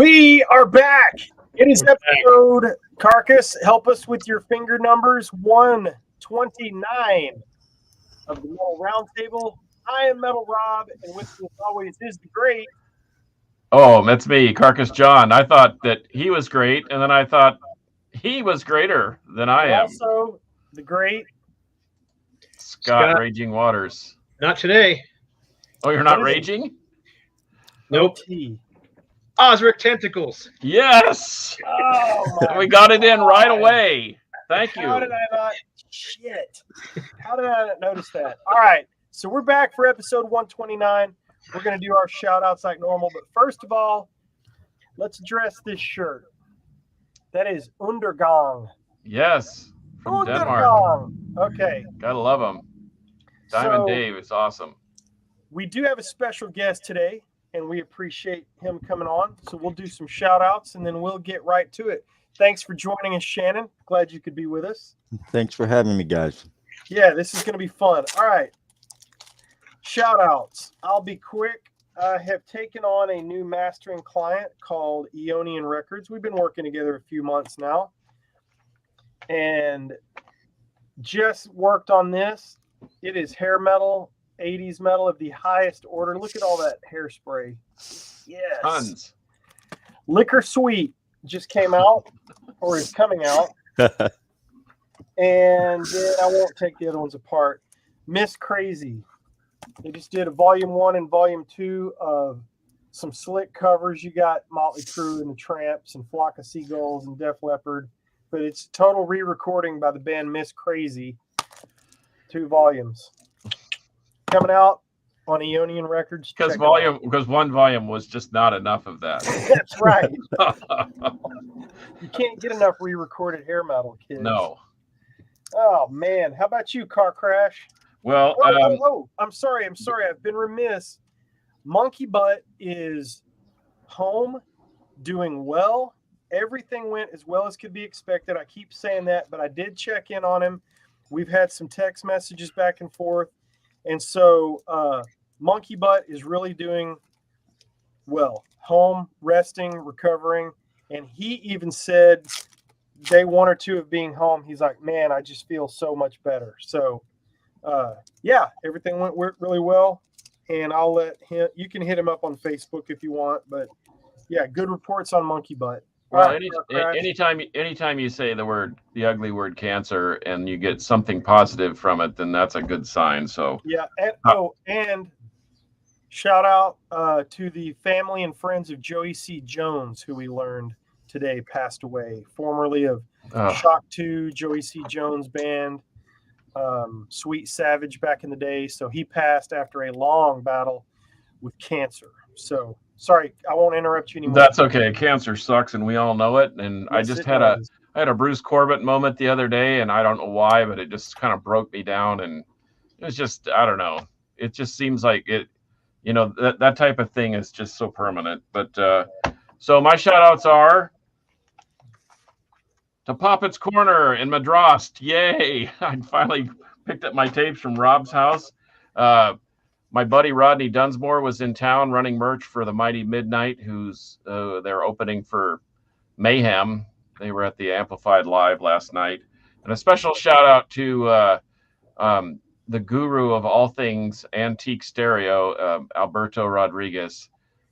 We are back. It is episode Carcass. Help us with your finger numbers 129 of the Metal Roundtable. I am Metal Rob, and with me as always is the great. Oh, that's me, Carcass John. I thought that he was great, and then I thought he was greater than I am. Also, the great Scott Raging Waters. Not today. Oh, you're not raging? Nope. Osric Tentacles. Yes. Oh, we got it in right away. Thank you. How did I not? Shit. How did I not notice that? All right. So we're back for episode 129. We're going to do our shout outs like normal. But first of all, let's address this shirt. That is Undergang. Yes. From Denmark. Okay. Gotta love him. Diamond Dave is awesome. We do have a special guest today, and we appreciate him coming on. So we'll do some shout outs and then we'll get right to it. Thanks for joining us, Shannon. Glad you could be with us. Thanks for having me, guys. Yeah, this is going to be fun. All right. Shout outs. I'll be quick. I have taken on a new mastering client called Eonian Records. We've been working together a few months now. And just worked on this. It is hair metal, 80s metal of the highest order. Look at all that hairspray. Yes. Tons. Liquor Sweet just came out, or is coming out. And then I won't take the other ones apart. Miss Crazy. They just did a volume 1 and volume 2 of some slick covers. You got Motley Crue and the Tramps and Flock of Seagulls and Def Leppard. But it's total re-recording by the band Miss Crazy. 2 volumes. Coming out on Eonian Records. Because one volume was just not enough of that. That's right. You can't get enough re-recorded hair metal, kids. No. Oh man, how about you, Car Crash? Well, I'm sorry. I've been remiss. Monkey Butt is home, doing well. Everything went as well as could be expected. I keep saying that, but I did check in on him. We've had some text messages back and forth. And so Monkey Butt is really doing well. Home, resting, recovering. And he even said day 1 or 2 of being home, he's like, man, I just feel so much better. So, yeah, everything went really well. And I'll let him, you can hit him up on Facebook if you want. But, yeah, good reports on Monkey Butt. Well, anytime you say the ugly word cancer and you get something positive from it, then that's a good sign. So yeah, and shout out to the family and friends of Joey C. Jones, who we learned today passed away, formerly of Shock 2, Joey C. Jones Band, Sweet Savage back in the day. So he passed after a long battle with cancer. So. Sorry, I won't interrupt you anymore. That's okay. Cancer sucks, and we all know it. And yes, I just had a Bruce Corbett moment the other day, and I don't know why, but it just kind of broke me down. And it was just, I don't know. It just seems like it, that type of thing is just so permanent. But so my shout outs are to Poppet's Corner in Madras. Yay! I finally picked up my tapes from Rob's house. My buddy Rodney Dunsmore was in town running merch for the Mighty Midnight, who's they're opening for Mayhem. They were at the Amplified Live last night. And a special shout out to the guru of all things antique stereo, Alberto Rodriguez.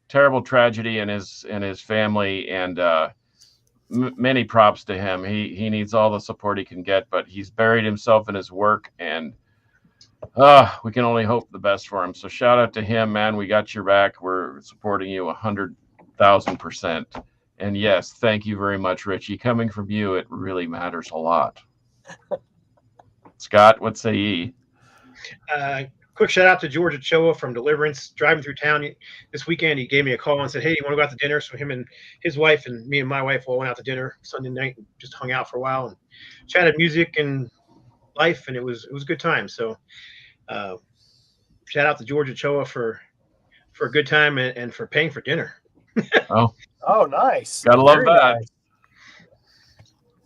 Terrible tragedy in his family, and many props to him. He needs all the support he can get, but he's buried himself in his work, and we can only hope the best for him. So shout out to him, man. We got your back. We're supporting you 100,000%. And yes, thank you very much, Richie. Coming from you, it really matters a lot. Scott, what say ye? Quick shout out to George Ochoa from Deliverance. Driving through town this weekend, he gave me a call and said, hey, you want to go out to dinner? So him and his wife and me and my wife all went out to dinner Sunday night and just hung out for a while and chatted music and life, and it was a good time. So shout out to George Ochoa for a good time and for paying for dinner. Oh, nice. Gotta love that. Nice.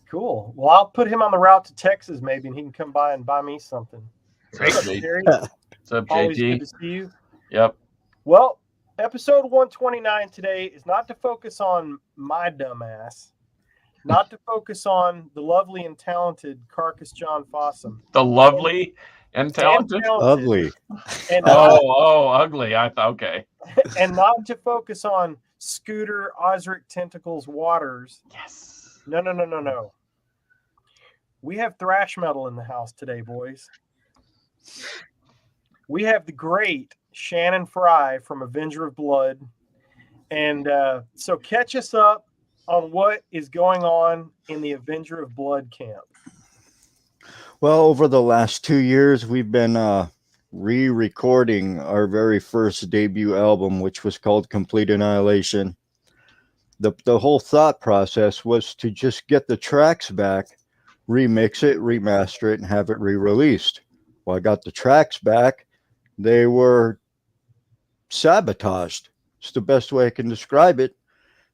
Cool. Well, I'll put him on the route to Texas maybe, and he can come by and buy me something. What's up, JT? Always good to see you. Yep. Well, Episode 129 today is not to focus on my dumbass, not to focus on the lovely and talented Carcass John Fossum. The lovely and And talented. Lovely. And not, Ugly. I thought okay. and not to focus on Scooter Osric Tentacles Waters. Yes. No. We have thrash metal in the house today, boys. We have the great Shannon Fry from Avenger of Blood. And so catch us up on what is going on in the Avenger of Blood camp. Well, over the last 2 years, we've been re-recording our very first debut album, which was called Complete Annihilation. The whole thought process was to just get the tracks back, remix it, remaster it, and have it re-released. Well, I got the tracks back. They were sabotaged. It's the best way I can describe it.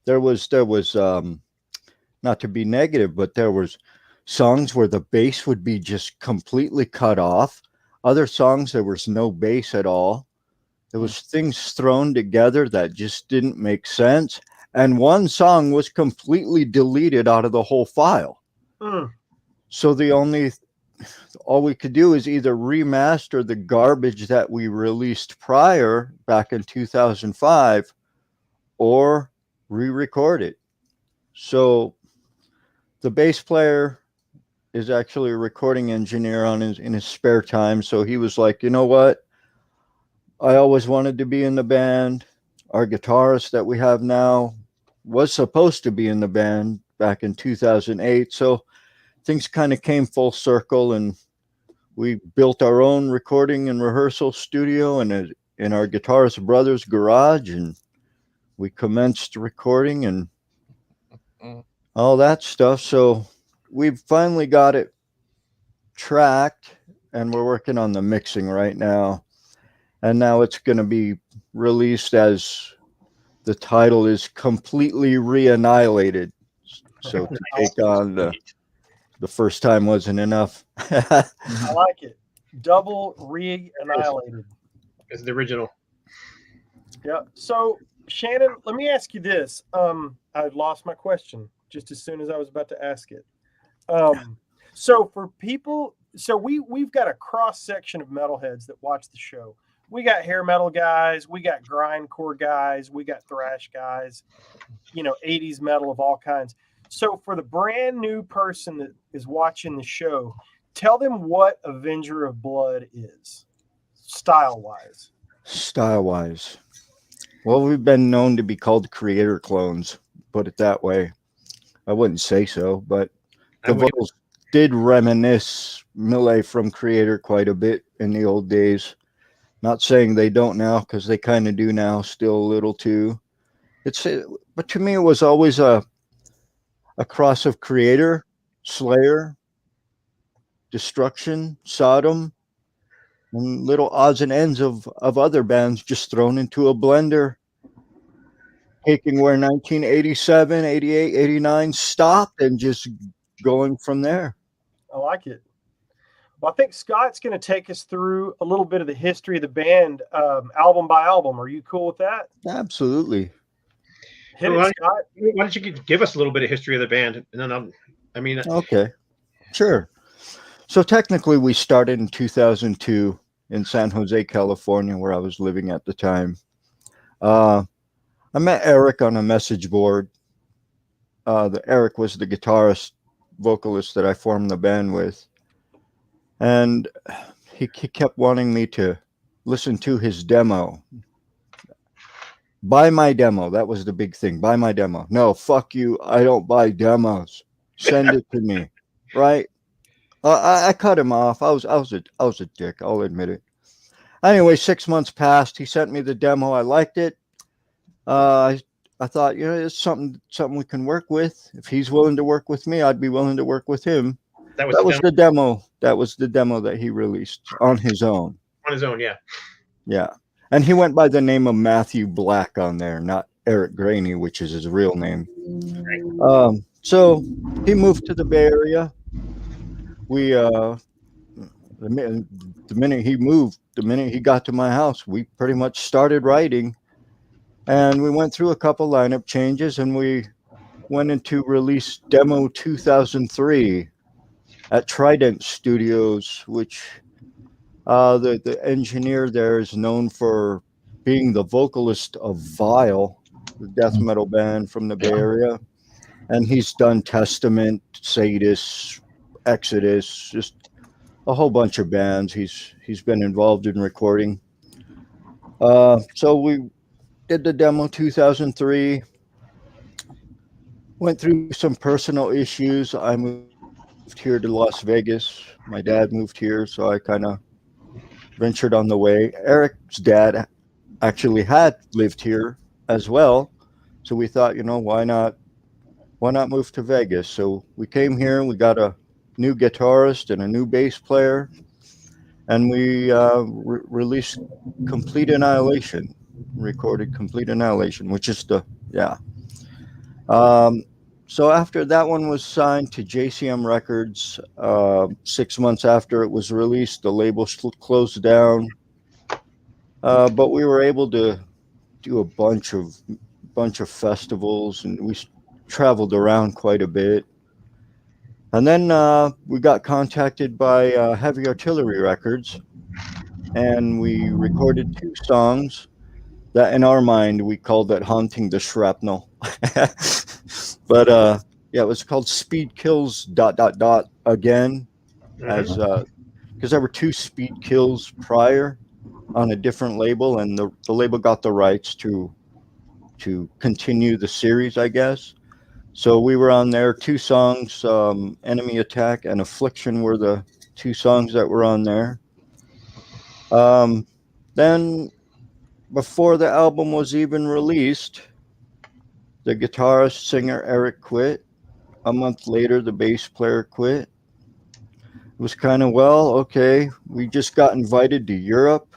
There was not to be negative, but there was songs where the bass would be just completely cut off. Other songs there was no bass at all. There was things thrown together that just didn't make sense. And one song was completely deleted out of the whole file. So all we could do is either remaster the garbage that we released prior back in 2005 or re-record it. So the bass player is actually a recording engineer in his spare time. So he was like, you know what? I always wanted to be in the band. Our guitarist that we have now was supposed to be in the band back in 2008. So things kind of came full circle, and we built our own recording and rehearsal studio in our guitarist brother's garage, and we commenced recording and all that stuff. So we've finally got it tracked, and we're working on the mixing right now. And now it's going to be released as the title is Completely Re-Annihilated. So to take on the first time wasn't enough. I like it. Double re-annihilated. It's the original. Yeah. So Shannon, let me ask you this. I lost my question just as soon as I was about to ask it. So for people, so we've got a cross section of metalheads that watch the show. We got hair metal guys, we got grindcore guys, we got thrash guys, 80s metal of all kinds. So for the brand new person that is watching the show, tell them what Avenger of Blood is, style-wise. Style-wise. Well, we've been known to be called creator clones, put it that way. I wouldn't say so, but the vocals did reminisce Millet from Creator quite a bit in the old days. Not saying they don't now, because they kind of do now, still a little too. But to me, it was always a cross of Creator, Slayer, Destruction, Sodom, and little odds and ends of other bands just thrown into a blender, taking where 1987, 88, 89 stopped and just going from there. I like it. Well, I think Scott's going to take us through a little bit of the history of the band, album by album. Are you cool with that? Absolutely. Hit it, Scott. Why don't you give us a little bit of history of the band, and then Okay, sure. So technically, we started in 2002 in San Jose, California, where I was living at the time. I met Eric on a message board. Eric was the guitarist, vocalist that I formed the band with. And he kept wanting me to listen to his demo. Buy my demo. That was the big thing. Buy my demo. No, fuck you. I don't buy demos. Send it to me. Right? I cut him off. I was a dick. I'll admit it. Anyway, 6 months passed. He sent me the demo. I liked it. I thought, it's something we can work with. If he's willing to work with me, I'd be willing to work with him. That was the demo. That was the demo that he released on his own. On his own, yeah. Yeah. And he went by the name of Matthew Black on there, not Eric Graney, which is his real name. So he moved to the Bay Area. We the minute he moved, the minute he got to my house, we pretty much started writing. And we went through a couple lineup changes, and we went into release demo 2003 at Trident Studios, which the engineer there is known for being the vocalist of Vile, the death metal band from the Bay Area. And he's done Testament, Sadist, Exodus, just a whole bunch of bands he's been involved in recording. So we did the demo 2003. Went through some personal issues. I moved here to Las Vegas. My dad moved here, so I kind of ventured on the way. Eric's dad actually had lived here as well, so we thought, why not move to Vegas? So we came here. We got a new guitarist and a new bass player, and we released Complete Annihilation. Recorded Complete Annihilation, which is so after that one was signed to JCM Records, 6 months after it was released, the label closed down. But we were able to do a bunch of festivals, and we traveled around quite a bit. And then we got contacted by Heavy Artillery Records, and we recorded 2 songs that, in our mind, we called it Haunting the Shrapnel. But it was called Speed Kills ... again, as because there were 2 Speed Kills prior on a different label, and the label got the rights to continue the series, I guess. So we were on there. 2 songs, Enemy Attack and Affliction, were the 2 songs that were on there. Then, before the album was even released, the guitarist, singer Eric quit. A month later, the bass player quit. It was kind of, okay, we just got invited to Europe.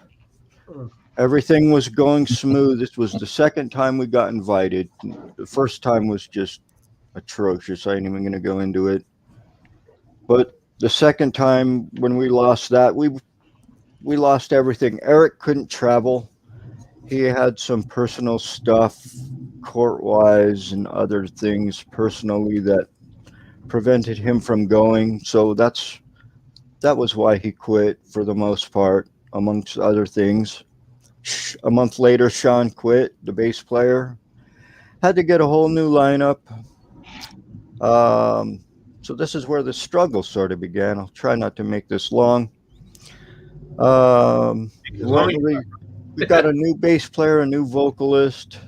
Everything was going smooth. This was the second time we got invited. The first time was just atrocious. I ain't even going to go into it. But the second time, when we lost that, we lost everything. Eric couldn't travel. He had some personal stuff, court-wise and other things personally, that prevented him from going. So that was why he quit, for the most part, amongst other things. A month later, Sean quit, the bass player. Had to get a whole new lineup. So this is where the struggle sort of began. I'll try not to make this long. We got a new bass player, a new vocalist,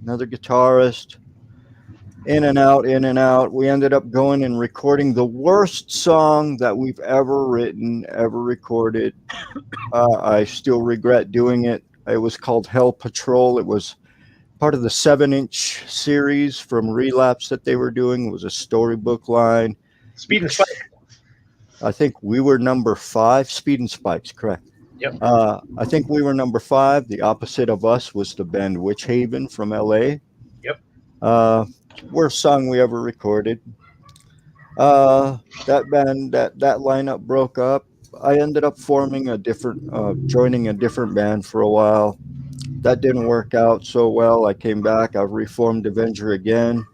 another guitarist. In and out, in and out. We ended up going and recording the worst song that we've ever written, ever recorded. I still regret doing it. It was called Hell Patrol. It was part of the 7-inch series from Relapse that they were doing. It was a storybook line. Speed and Spikes. I think we were number 5. Speed and Spikes, correct. Yep. I think we were number 5. The opposite of us was the band Witch Haven from LA. Yep. Worst song we ever recorded. That band, that lineup broke up. I ended up joining a different band for a while. That didn't work out so well. I came back. I reformed Avenger again.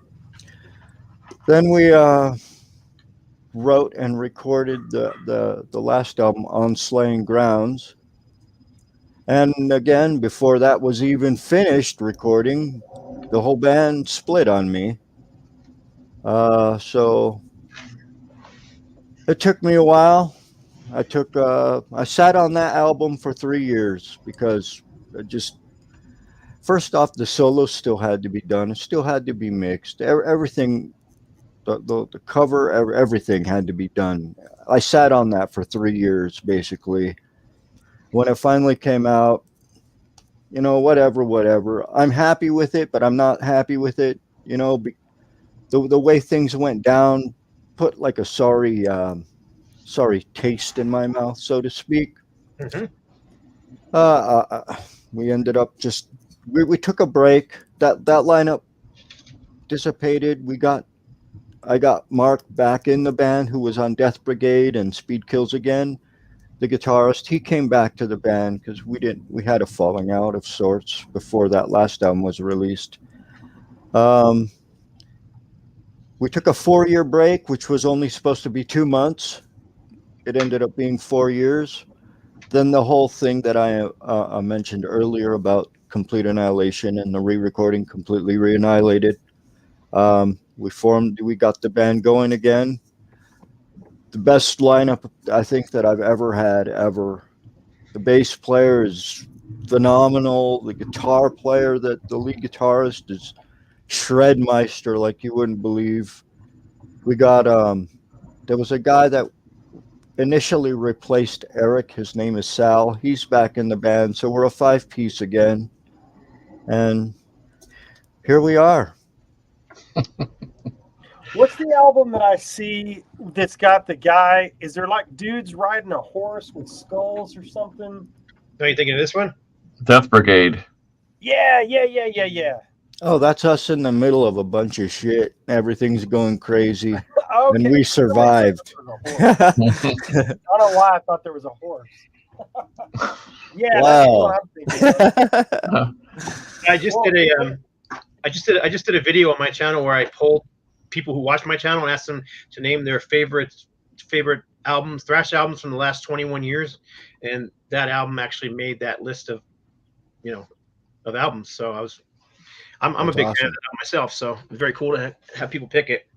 Then we wrote and recorded the last album, On Slaying Grounds. And again, before that was even finished recording, the whole band split on me. So it took me a while. I sat on that album for 3 years because first off, the solos still had to be done. It still had to be mixed. Everything, the cover, everything had to be done. I sat on that for 3 years, basically. When it finally came out, whatever. I'm happy with it, but I'm not happy with it. The way things went down put like a sorry taste in my mouth, so to speak. Mm-hmm. We ended up we took a break. That lineup dissipated. I got Mark back in the band, who was on Death Brigade and Speed Kills again. the guitarist, he came back to the band because we had a falling out of sorts before that last album was released. We took a 4-year break, which was only supposed to be 2 months. It ended up being 4 years. Then the whole thing that I mentioned earlier about Complete Annihilation and the re-recording completely re-annihilated. We got the band going again. The best lineup I think that I've ever had ever. The bass player is phenomenal. The guitar player, the lead guitarist, is Shredmeister like you wouldn't believe. We got there was a guy that initially replaced Eric. His name is Sal. He's back in the band, so we're a 5-piece again. And here we are. What's the album that I see that's got the guy? Is there like dudes riding a horse with skulls or something? Are you thinking of this one? Death Brigade. Yeah. Oh, that's us in the middle of a bunch of shit. Everything's going crazy. Okay. And we survived. I don't know why I thought there was a horse. Yeah, Wow. that's what I'm thinking. I just did a video on my channel where I polled people who watch my channel and asked them to name their favorite albums, thrash albums from the last 21 years, and that album actually made that list of albums. So I'm a big fan of that myself. So it's very cool to have people pick it.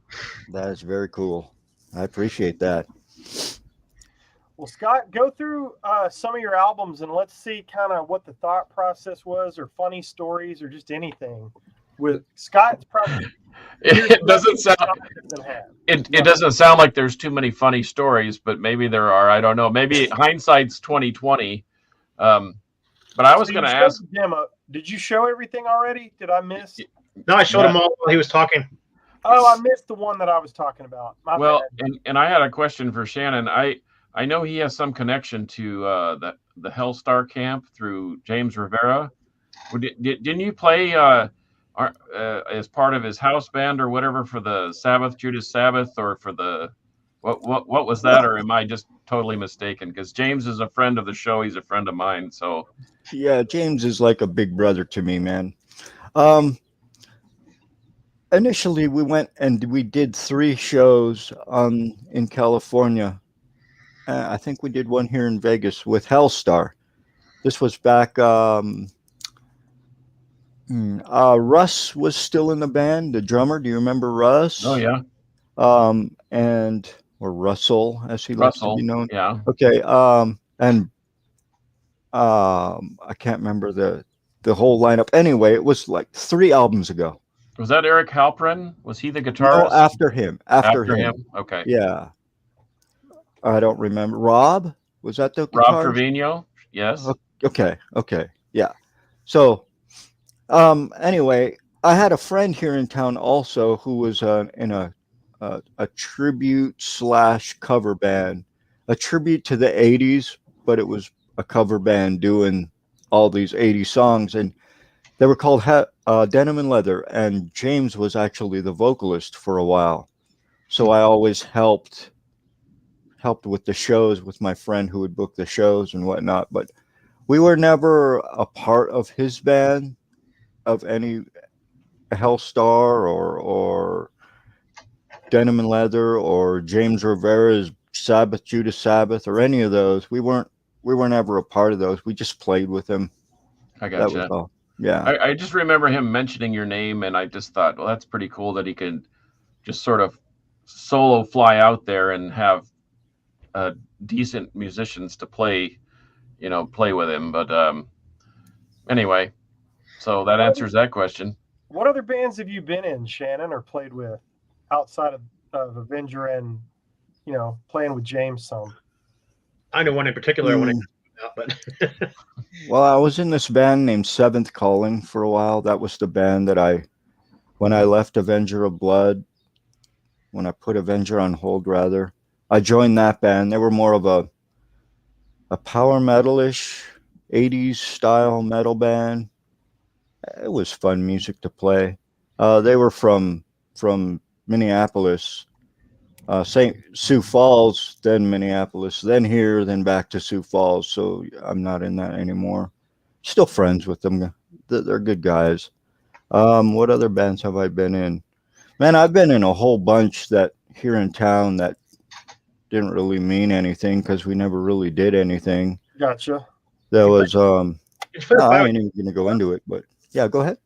That is very cool. I appreciate that. Well, Scott, go through some of your albums and let's see kind of what the thought process was, or funny stories, or just anything. With Scott's probably it doesn't sound like there's too many funny stories, but maybe there are. I don't know. Maybe hindsight's 2020. But I was going to ask. Demo. Did you show everything already? Did I miss? No, I showed him all while he was talking. Oh, I missed the one that I was talking about. My bad. And I had a question for Shannon. I know he has some connection to the Hellstar camp through James Rivera. Didn't you play as part of his house band or whatever for the Judas Sabbath, or for the what was that? Or am I just totally mistaken? Because James is a friend of the show. He's a friend of mine. So yeah, James is like a big brother to me, man. Initially, we went and we did 3 shows in California. I think we did one here in Vegas with Hellstar. This was back. Russ was still in the band, the drummer. Do you remember Russ? Oh yeah. Or Russell, as he likes to be known. Yeah. Okay. I can't remember the whole lineup. Anyway, it was like 3 albums ago. Was that Eric Halprin? Was he the guitarist? No, after him. After him. Okay. Yeah. I don't remember. Rob? Was that the Rob guitarist? Trevino? Yes. Okay. Yeah. So, anyway, I had a friend here in town also who was in a tribute / cover band, a tribute to the 80s, but it was a cover band doing all these 80s songs, and they were called Denim and Leather, and James was actually the vocalist for a while. So I always helped with the shows with my friend who would book the shows and whatnot, but we were never a part of his band, of any Hellstar or Denim and Leather or James Rivera's Judas Sabbath or any of those. We weren't ever a part of those. We just played with him. I That was gotcha. all. Yeah. I just remember him mentioning your name, and I just thought, well, that's pretty cool that he could just sort of solo fly out there and have decent musicians to play with him. But anyway, so that answers that question. What other bands have you been in, Shannon, or played with outside of Avenger and playing with James some? I know one in particular I want to talk about, but Well, I was in this band named Seventh Calling for a while. That was the band that when I left Avenger of Blood, when I put Avenger on hold, rather, I joined that band. They were more of a power metal-ish 80s style metal band. It was fun music to play. They were from Minneapolis. St. Sioux Falls, then Minneapolis, then here, then back to Sioux Falls. So I'm not in that anymore. Still friends with them. They're good guys. What other bands have I been in? Man, I've been in a whole bunch that here in town that didn't really mean anything because we never really did anything. Gotcha. There was Did you play with I Bio- ain't even gonna go into it, but yeah, go ahead.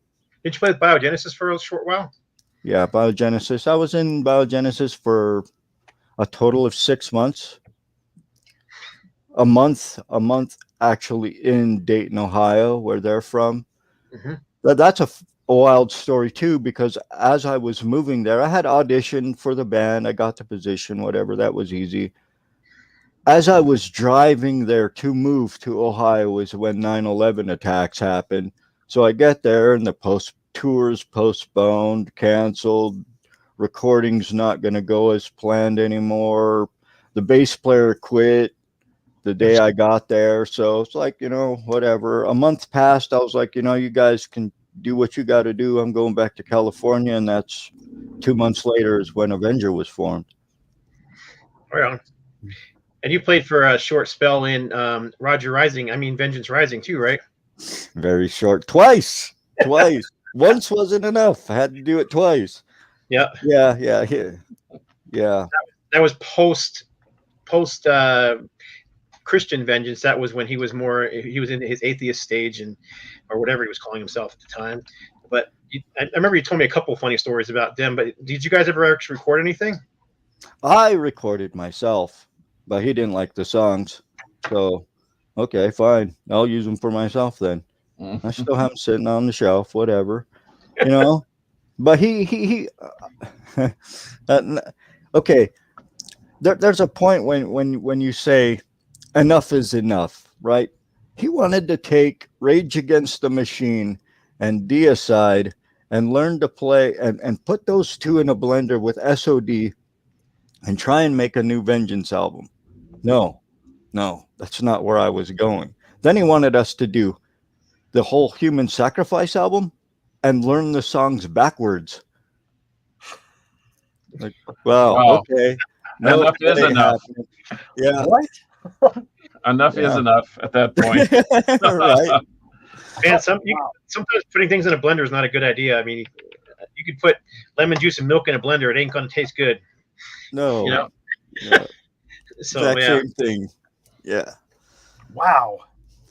Did you play with Biogenesis for a short while? Yeah, Biogenesis. I was in Biogenesis for a total of 6 months. A month actually in Dayton, Ohio, where they're from. Mhm. That's a wild story too, because as I was moving there, I had auditioned for the band. I got the position, whatever. That was easy. As I was driving there to move to Ohio is when 9/11 attacks happened. So I get there and the tours postponed, canceled, recordings not going to go as planned anymore. The bass player quit the day I got there. So it's like, whatever. A month passed. I was like, you guys can do what you got to do. I'm going back to California. And that's 2 months later is when Avenger was formed. Right on. And you played for a short spell in Vengeance Rising too, right? Very short. Twice. Once wasn't enough. I had to do it twice. Yeah. Yeah. That was post Christian Vengeance. That was when he was in his atheist stage or whatever he was calling himself at the time. But I remember you told me a couple of funny stories about them. But did you guys ever actually record anything? I recorded myself, but he didn't like the songs. So, okay, fine. I'll use them for myself then. I still have them sitting on the shelf, whatever, But he okay. There's a point when you say enough is enough, right? He wanted to take Rage Against the Machine and Deicide and learn to play and put those two in a blender with SOD and try and make a new Vengeance album. No, that's not where I was going. Then he wanted us to do the whole Human Sacrifice album and learn the songs backwards. Like, well, Wow. okay. No, enough is enough. Yeah. What? Enough is enough at that point. Right. Man, sometimes putting things in a blender is not a good idea. I mean, you could put lemon juice and milk in a blender; it ain't gonna taste good. No. No. So Exact same thing. Yeah. Wow.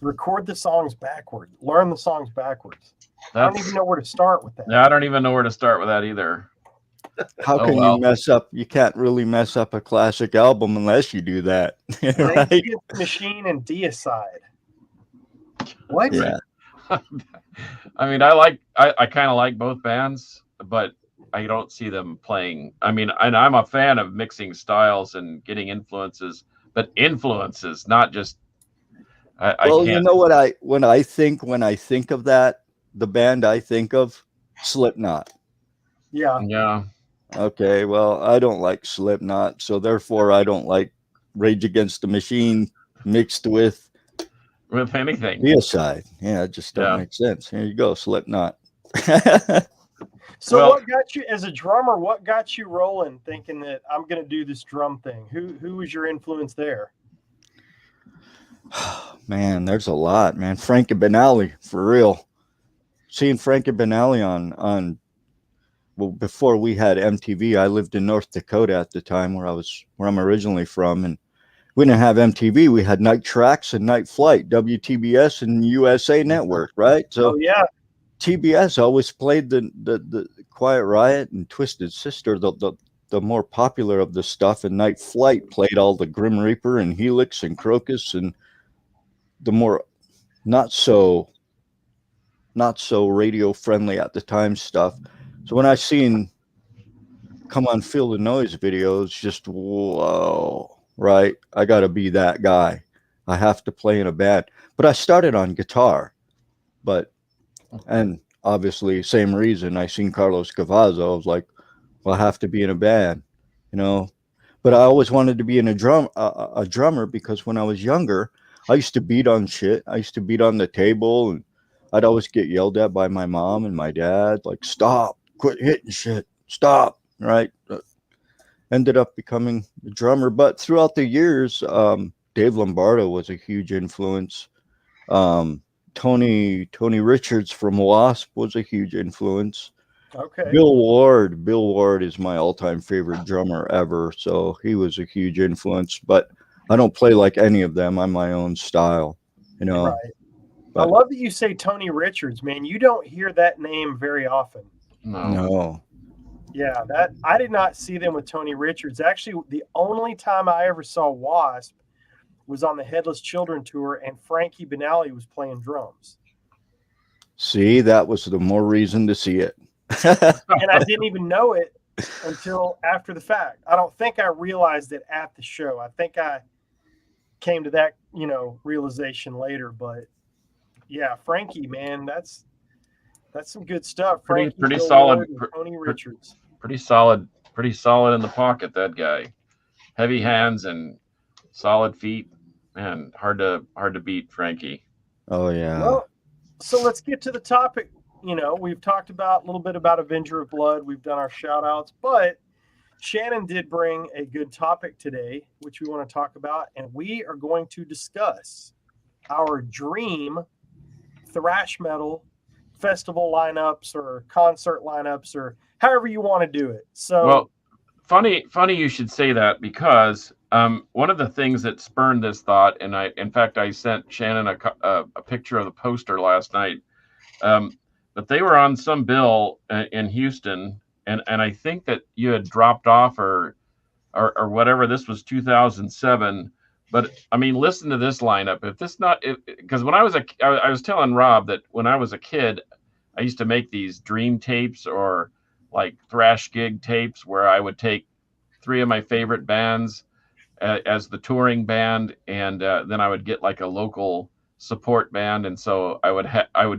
Record the songs backward. Learn the songs backwards. I don't even know where to start with that. Yeah, I don't even know where to start with that either. How can you mess up? You can't really mess up a classic album unless you do that. Right? Rage Against the Machine and Deicide. What? Yeah. I mean, I kind of like both bands, but I don't see them playing. I mean, and I'm a fan of mixing styles and getting influences, but influences, not just. I can't. You know what when I think of that, the band I think of, Slipknot. Yeah. Yeah. Okay, well, I don't like Slipknot, so therefore I don't like Rage Against the Machine mixed with anything. Deicide. Yeah, it just don't make sense. Here you go, Slipknot. So what got you as a drummer? What got you rolling, thinking that I'm going to do this drum thing? Who was your influence there? Man, there's a lot, man. Frankie Benali, for real. Seeing Frankie Benali on before we had MTV, I lived in North Dakota at the time where I'm originally from, and we didn't have MTV. We had Night Tracks and Night Flight, WTBS and USA Network, right? So TBS always played the Quiet Riot and Twisted Sister, the more popular of the stuff, and Night Flight played all the Grim Reaper and Helix and Crocus and the more not so radio friendly at the time stuff. So when I seen Come On Feel the Noise videos, just whoa, right? I got to be that guy. I have to play in a band. But I started on guitar, and obviously same reason. I seen Carlos Cavazo. I was like, well, I have to be in a band, But I always wanted to be in a drummer because when I was younger, I used to beat on shit. I used to beat on the table, and I'd always get yelled at by my mom and my dad, like, stop, quit hitting shit, stop, right? ended up becoming the drummer. But throughout the years, Dave Lombardo was a huge influence. Tony Richards from Wasp was a huge influence. Okay. Bill Ward is my all-time favorite drummer ever, so he was a huge influence. But I don't play like any of them. I'm my own style, you know. Right. I love that you say Tony Richards, man. You don't hear that name very often. No. Yeah, that I did not see them with Tony Richards. Actually, the only time I ever saw Wasp was on the Headless Children tour, and Frankie Benali was playing drums. See, that was the more reason to see it. And I didn't even know it until after the fact. I don't think I realized it at the show. I think I came to that, realization later. But yeah, Frankie, man, that's some good stuff. Frankie, Pretty Bill solid. Ward, and Tony Richards. Pretty solid in the pocket, that guy. Heavy hands and solid feet, man. Hard to beat Frankie. Oh yeah. Well, so let's get to the topic. We've talked a little bit about Avenger of Blood. We've done our shout outs, but Shannon did bring a good topic today, which we want to talk about, and we are going to discuss our dream thrash metal festival lineups or concert lineups or however you want to do it. So, well, funny you should say that, because one of the things that spurned this thought, and I sent Shannon a picture of the poster last night, but they were on some bill in Houston, and I think that you had dropped off or whatever. This was 2007. But I mean, listen to this lineup. Because when I was telling Rob that when I was a kid, I used to make these dream tapes or like thrash gig tapes where I would take 3 of my favorite bands as the touring band, and then I would get like a local support band, and so I would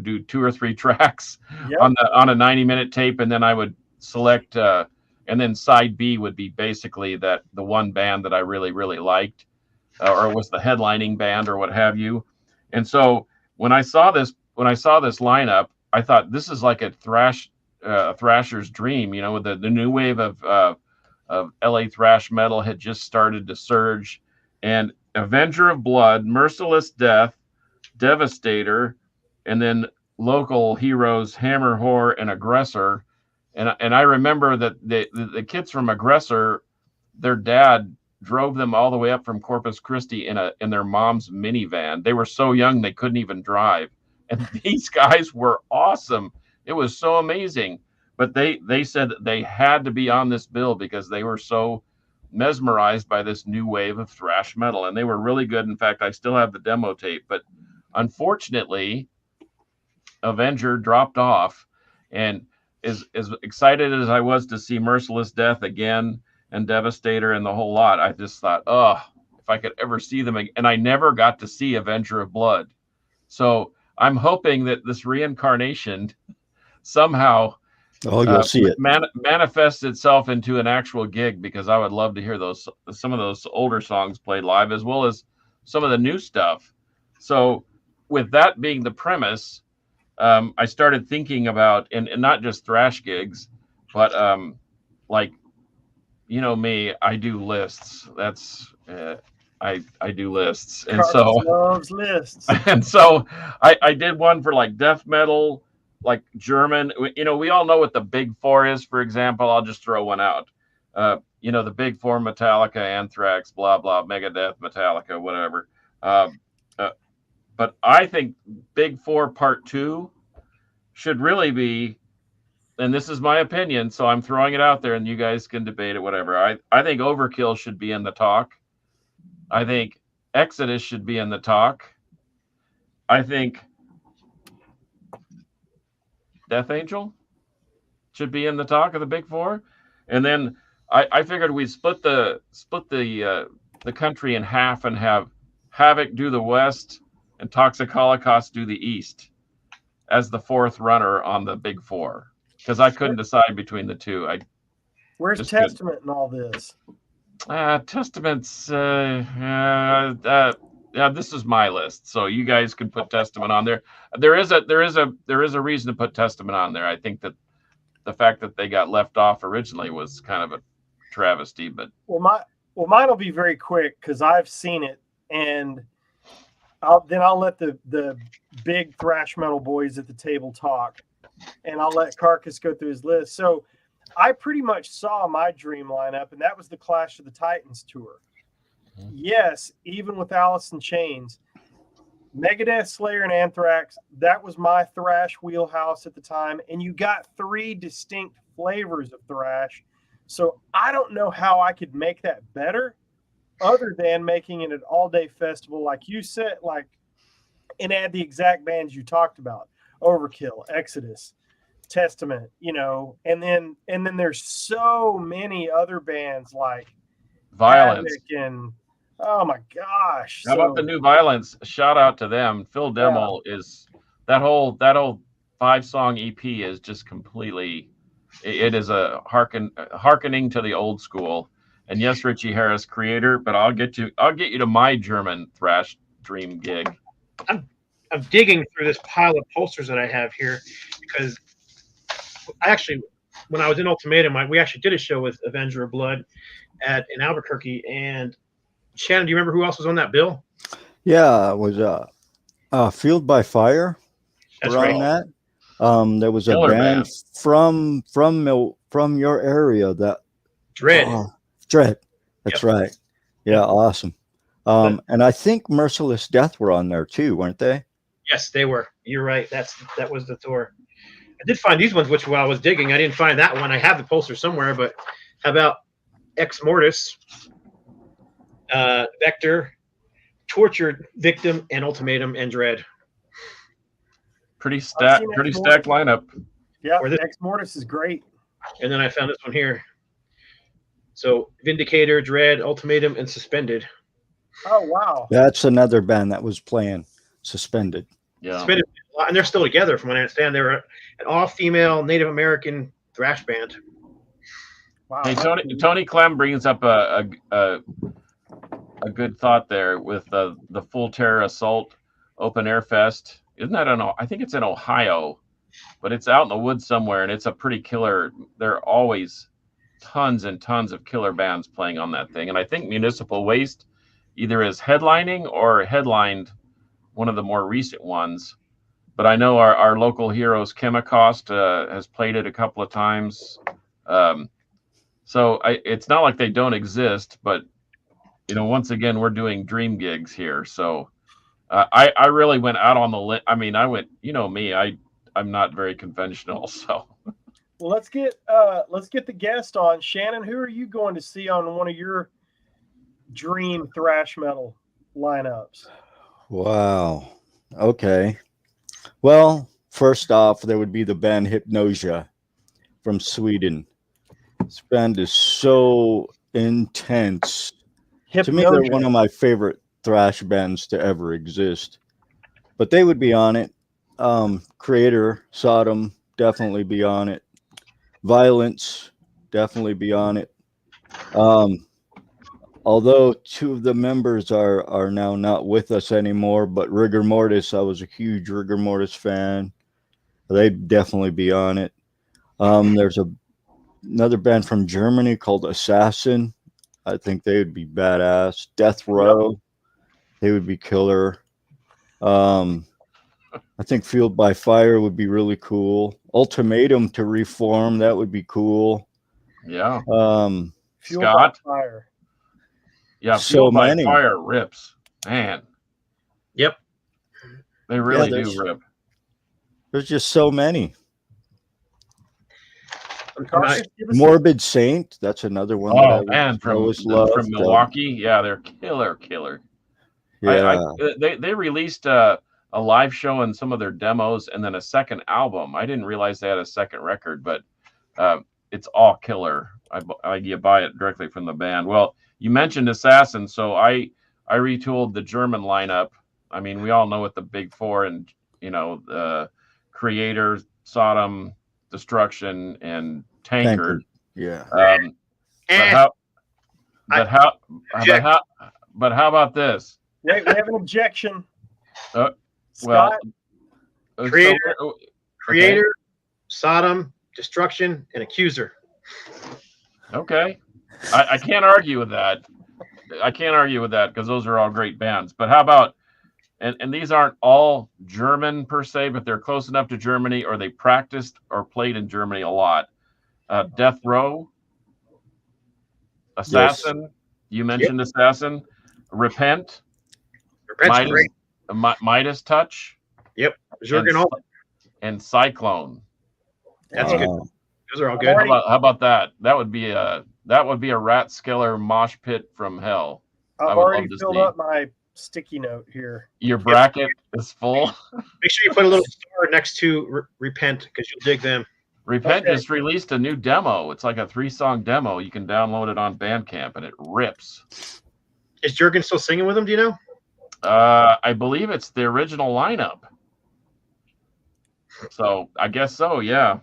do 2 or 3 tracks on a 90-minute tape, and then I would select, and then side B would be basically the one band that I really really liked. Or was the headlining band or what have you. And so when I saw this lineup, I thought this is like a thrasher's dream, with the new wave of LA thrash metal had just started to surge, and Avenger of Blood, Merciless Death, Devastator, and then local heroes Hammer, Whore, and Aggressor. And I remember that the kids from Aggressor, their dad drove them all the way up from Corpus Christi in their mom's minivan. They were so young they couldn't even drive, and these guys were awesome. It was so amazing. But they said that they had to be on this bill because they were so mesmerized by this new wave of thrash metal, and they were really good. In fact, I still have the demo tape, but unfortunately Avenger dropped off. And as excited as I was to see Merciless Death again and Devastator and the whole lot, I just thought, if I could ever see them again. And I never got to see Avenger of Blood. So I'm hoping that this reincarnation somehow you'll see it manifests itself into an actual gig, because I would love to hear some of those older songs played live, as well as some of the new stuff. So with that being the premise, I started thinking about, and not just thrash gigs, but like, me, I do lists. That's I do lists, and so loves lists. And so I did one for like death metal, like German. We all know what the Big Four is. For example, I'll just throw one out. The Big Four: Metallica, Anthrax, blah blah, Megadeth, Metallica, whatever. But I think Big Four Part 2 should really be, and this is my opinion, so I'm throwing it out there and you guys can debate it, whatever. I think Overkill should be in the talk. I think Exodus should be in the talk. I think Death Angel should be in the talk of the Big Four. And then I figured we'd split the country in half and have Havoc do the West and Toxic Holocaust do the East as the fourth runner on the Big Four, because I couldn't decide between the two. Where's Testament in all this? Testament's this is my list, so you guys can put Testament on there. There is a reason to put Testament on there. I think that the fact that they got left off originally was kind of a travesty. But mine will be very quick because I've seen it, and I'll let the big thrash metal boys at the table talk, and I'll let Carcass go through his list. So I pretty much saw my dream lineup, and that was the Clash of the Titans tour. Yes, even with Alice in Chains, Megadeth, Slayer, and Anthrax, that was my thrash wheelhouse at the time. And you got 3 distinct flavors of thrash. So I don't know how I could make that better other than making it an all-day festival like you said, and add the exact bands you talked about. Overkill, Exodus, Testament, and then there's so many other bands like Violence. Havoc and oh my gosh. How about the new Violence? Shout out to them. Phil Demmel is that whole 5-song EP is just completely. It is a hearkening to the old school. And yes, Richie Harris, creator, but I'll get you to my German thrash dream gig. I'm digging through this pile of posters that I have here because when I was in Ultimatum, we actually did a show with Avenger of Blood in Albuquerque. And Shannon, do you remember who else was on that bill? Yeah, it was Fueled by Fire. That's around right. that. There was Killer a band from your area that Dread. Dread. That's right. Yeah, awesome. And I think Merciless Death were on there too, weren't they? Yes, they were. You're right. That was the tour. I did find these ones, which while I was digging, I didn't find that one. I have the poster somewhere, but how about Ex Mortis, Vector, Tortured Victim, and Ultimatum, and Dread? Pretty stacked lineup. Yeah, Ex Mortis is great. And then I found this one here. So Vindicator, Dread, Ultimatum, and Suspended. Oh wow, that's another band that was playing Suspended. Yeah, Suspended, and they're still together, from what I understand. They're an all-female Native American thrash band. Wow. Hey, Tony Clem brings up a good thought there with the Full Terror Assault Open Air Fest. Isn't that I think it's in Ohio, but it's out in the woods somewhere, and it's a pretty killer. There are always tons and tons of killer bands playing on that thing, and I think Municipal Waste either is headlining or headlined one of the more recent ones. But I know our local heroes, Chemicost, has played it a couple of times. So it's not like they don't exist, but once again, we're doing dream gigs here. So I really went out on the limb. I mean, I went, me, I'm not very conventional. So well, let's get the guest on. Shannon, who are you going to see on one of your dream thrash metal lineups? Wow. Okay. Well, first off, there would be the band Hypnosia from Sweden. This band is so intense. To me, they're one of my favorite thrash bands to ever exist. But they would be on it. Creator, Sodom, definitely be on it. Violence, definitely be on it. Although 2 of the members are now not with us anymore, but Rigor Mortis, I was a huge Rigor Mortis fan. They'd definitely be on it. There's another band from Germany called Assassin. I think they would be badass. Death Row, they would be killer. I think Fueled by Fire would be really cool. Ultimatum to reform, that would be cool. Yeah. Fueled by Fire. Yeah, so Fueled by many. Fire rips, man. Yep, they really do rip. There's just so many. Morbid Saint, that's another one. Oh man, from Milwaukee, yeah, they're killer. Yeah, they released a live show and some of their demos, and then a second album. I didn't realize they had a second record, but it's all killer. You buy it directly from the band. Well, you mentioned Assassin, so I retooled the German lineup. I mean, we all know what the big 4 and Creator, Sodom, Destruction, and Tankard. Yeah. But how about this? Wait, we have an objection. Creator, Sodom, Destruction, and Accuser. Okay. I can't argue with that. I can't argue with that because those are all great bands. But how about, and these aren't all German per se, but they're close enough to Germany, or they practiced or played in Germany a lot. Death Row, Assassin. Yes. You mentioned Assassin. Repent. Midas Touch. Yep. And Cyclone. That's good. Those are all good. How about that? That would be a Rat Skiller mosh pit from hell. I've already filled up my sticky note here. Your bracket is full. Make sure you put a little star next to Repent because you'll dig them. Repent just released a new demo. It's like a 3-song demo. You can download it on Bandcamp, and it rips. Is Jurgen still singing with them? Do you know? I believe it's the original lineup. So I guess so, yeah.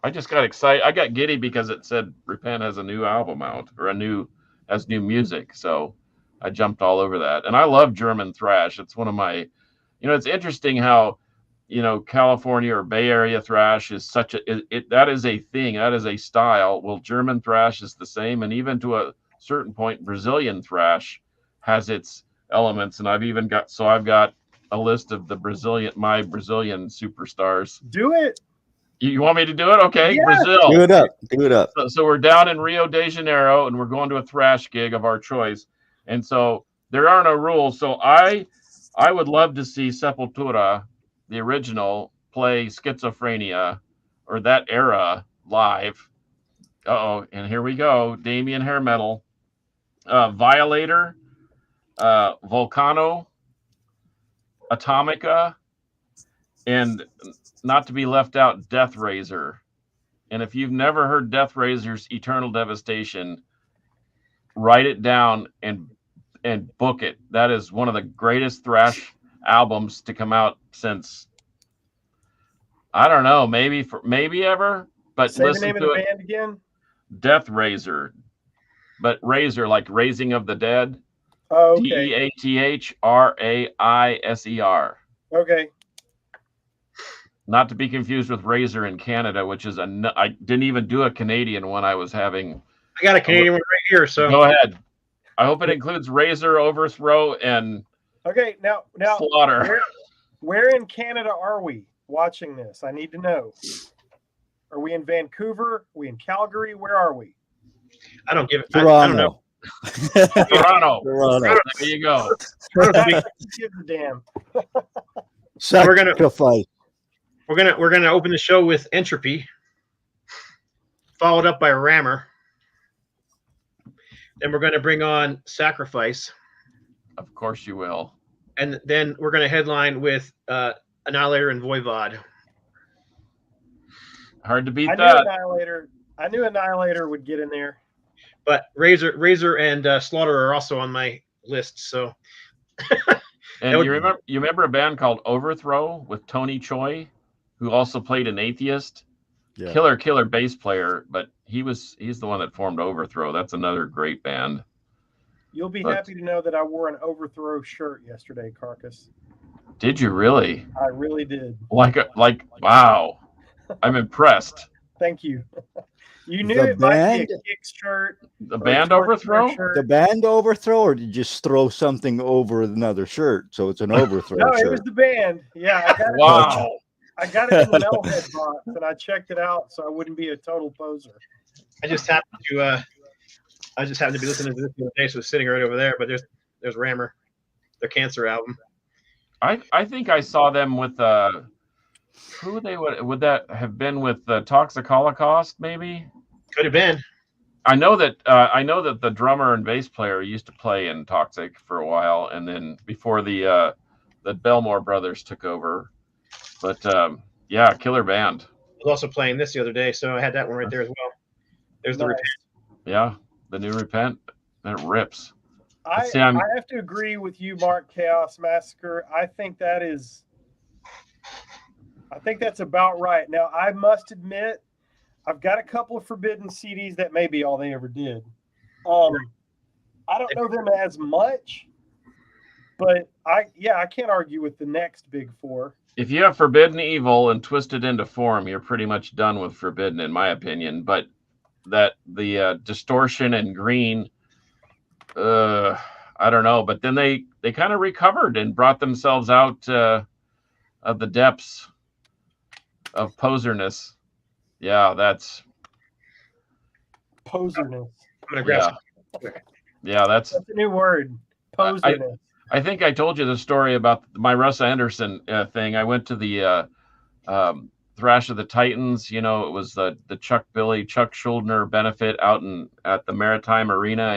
I just got excited. I got giddy because it said Repent has a new album out, or has new music. So I jumped all over that. And I love German thrash. It's one of my, it's interesting how, California or Bay Area thrash is that is a thing. That is a style. Well, German thrash is the same. And even to a certain point, Brazilian thrash has its elements. And I've got a list of my Brazilian superstars. Do it. You want me to do it? Okay, yeah. Brazil. Do it up. So we're down in Rio de Janeiro, and we're going to a thrash gig of our choice. And so there are no rules. So I would love to see Sepultura, the original, play Schizophrenia or that era live. And here we go. Damien Hair Metal, Violator, Volcano, Atomica, and not to be left out, Death Razor. And if you've never heard Death Razor's Eternal Devastation, write it down and book it. That is one of the greatest thrash albums to come out since, I don't know, maybe ever. But say listen the name to of the band again. Death Razor, but Razor like Raising of the Dead. Oh, okay. DEATHRAISER. Okay. Not to be confused with Razor in Canada, which is I didn't even do a Canadian one. I was having. I got a Canadian one right here, so go ahead. I hope it includes Razor, Overthrow, and okay. Now, Slaughter. Where in Canada are we watching this? I need to know. Are we in Vancouver? Are we in Calgary? Where are we? I don't give it. Toronto. I don't know. Toronto. There you go. Give a damn. We're gonna open the show with Entropy, followed up by Rammer. Then we're gonna bring on Sacrifice. Of course you will. And then we're gonna headline with Annihilator and Voivod. Hard to beat that. I knew Annihilator would get in there. But Razor and Slaughter are also on my list. So. And you remember a band called Overthrow with Tony Choi, who also played an Atheist? Yeah. Killer bass player, but he's the one that formed Overthrow. That's another great band. You'll be happy to know that I wore an Overthrow shirt yesterday, Carcass. Did you really? I really did. Like wow. I'm impressed. Thank you. You knew it might be a Kicks shirt. The band Overthrow? The band Overthrow, or did you just throw something over another shirt? So it's an Overthrow shirt. No, it was the band. Yeah. I got it in the Metalhead box, and I checked it out so I wouldn't be a total poser. I just happened to be listening to this the other day, so it's sitting right over there. But there's Rammer, their Cancer album. I think I saw them with who they would that have been with the Toxic Holocaust, maybe? Could have been. I know that the drummer and bass player used to play in Toxic for a while, and then before the Belmore brothers took over. But yeah, killer band. I was also playing this the other day, so I had that one right there as well. There's the Repent. Yeah, the new Repent. That rips. I have to agree with you, Mark Chaos Massacre. I think that's about right. Now, I must admit, I've got a couple of Forbidden CDs that may be all they ever did. I don't know them as much, but I can't argue with the next big four. If you have Forbidden Evil and Twisted into Form, you're pretty much done with Forbidden, in my opinion. But that the Distortion and Green, I don't know, but then they kind of recovered and brought themselves out of the depths of poserness. Yeah, that's Poserness. I'm gonna grab yeah, yeah, That's a new word. Poserness. I think I told you the story about my Russ Anderson thing. I went to the Thrash of the Titans. You know, it was the Chuck Schuldiner benefit out at the Maritime Arena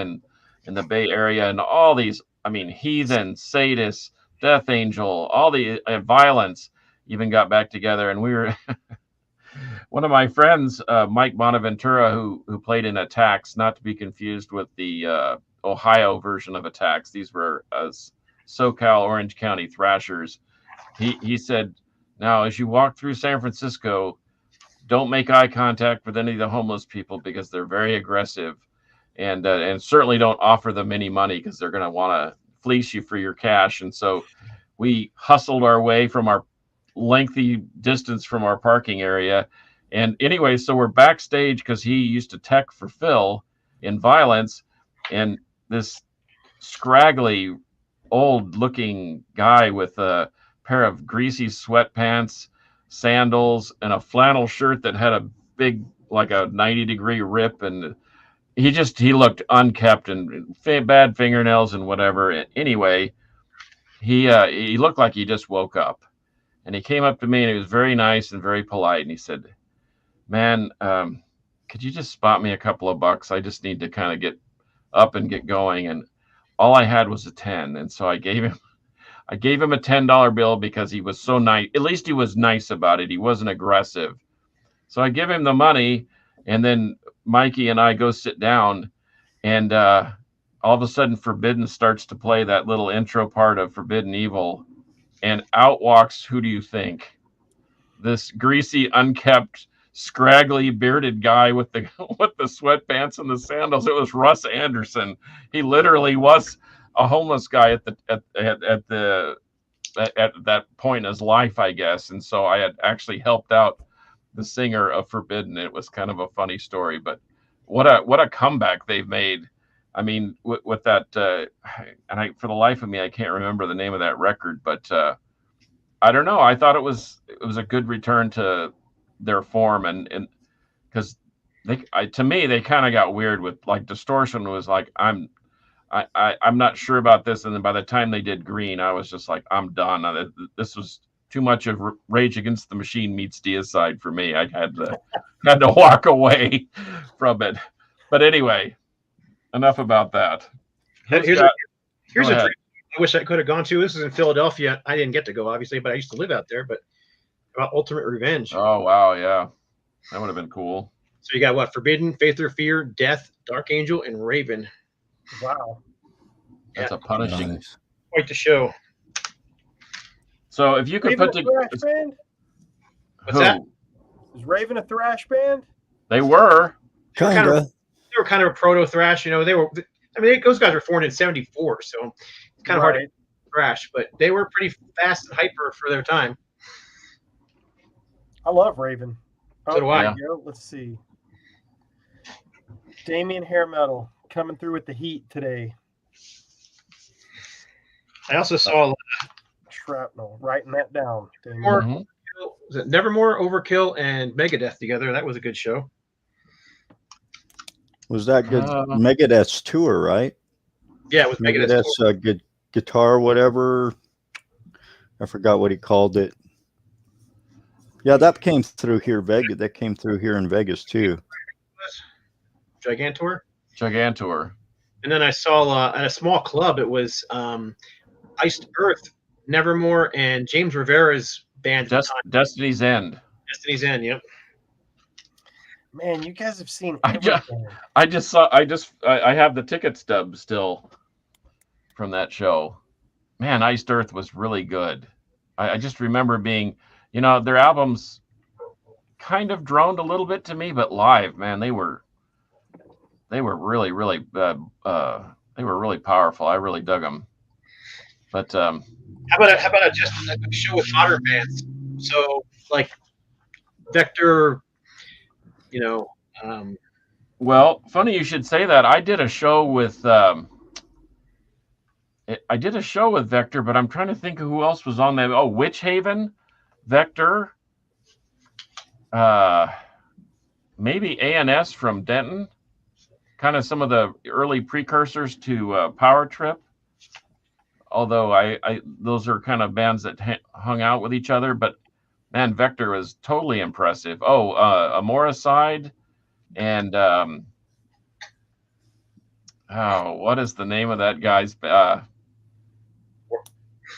in the Bay Area, and all these, I mean, heathen, sadists, Death Angel, all the violence even got back together, and we were. One of my friends, Mike Bonaventura, who played in Attacks, not to be confused with the Ohio version of Attacks. These were SoCal Orange County Thrashers. He said, now as you walk through San Francisco, don't make eye contact with any of the homeless people because they're very aggressive, and certainly don't offer them any money because they're going to want to fleece you for your cash. And so we hustled our way from our lengthy distance from our parking area. And anyway, so we're backstage because he used to tech for Phil in Violence, and this scraggly, old-looking guy with a pair of greasy sweatpants, sandals, and a flannel shirt that had a big, like a 90-degree rip, and he looked unkept and bad fingernails and whatever. Anyway, he looked like he just woke up, and he came up to me and he was very nice and very polite, and he said, man, could you just spot me a couple of bucks? I just need to kind of get up and get going. And all I had was a 10. And so I gave him a $10 bill because he was so nice. At least he was nice about it. He wasn't aggressive. So I give him the money, and then Mikey and I go sit down, and all of a sudden Forbidden starts to play that little intro part of Forbidden Evil, and out walks, who do you think? This greasy, unkept, scraggly, bearded guy with the sweatpants and the sandals. It was Russ Anderson. He literally was a homeless guy at that point in his life, I guess. And so I had actually helped out the singer of Forbidden. It was kind of a funny story, but what a comeback they've made. I mean, with that, and for the life of me, I can't remember the name of that record, but I don't know. I thought it was a good return to their form, and because to me they kind of got weird with, like, Distortion was like, I'm not sure about this, and then by the time they did Green, I was just like, I'm done. This was too much of Rage Against the Machine meets Deicide for me. I had to walk away from it. But anyway, enough about that. Here's a dream I wish I could have gone to. This is in Philadelphia. I didn't get to go, obviously, but I used to live out there. But about Ultimate Revenge. Oh, wow, yeah. That would have been cool. So you got what? Forbidden, Faith or Fear, Death, Dark Angel, and Raven. Wow. That's a punishing. Nice. Quite the show. So if you could Raven put a thrash band? What's that? Is Raven a thrash band? They were. Kind of. They were kind of a proto thrash. You know, those guys were formed in '74, so it's kind of hard to thrash, but they were pretty fast and hyper for their time. I love Raven. So do I. There you go. Let's see. Damien Hair Metal coming through with the heat today. I also saw Shrapnel. Writing that down. Nevermore, was it Nevermore, Overkill, and Megadeth together. That was a good show. Was that good? Megadeth's tour, right? Yeah, it was Megadeth's good guitar, whatever. I forgot what he called it. Yeah, that came through here, Vegas. That came through here in Vegas too. Gigantor. And then I saw at a small club, it was Iced Earth, Nevermore, and James Rivera's band. Destiny's End. Destiny's End, yep. Man, you guys have seen I have the ticket stub still from that show. Man, Iced Earth was really good. I just remember being, their albums kind of droned a little bit to me, but live, man, they were really, really, they were really powerful. I really dug them. But how about just a show with modern bands? So like Vector, Well, funny you should say that. I did a show with Vector, but I'm trying to think of who else was on that. Oh, Witch Haven, Vector, maybe ANS from Denton. Kind of some of the early precursors to Power Trip. Although I those are kind of bands that hung out with each other, but man, Vector was totally impressive. Oh, Amoricide and what is the name of that guy's?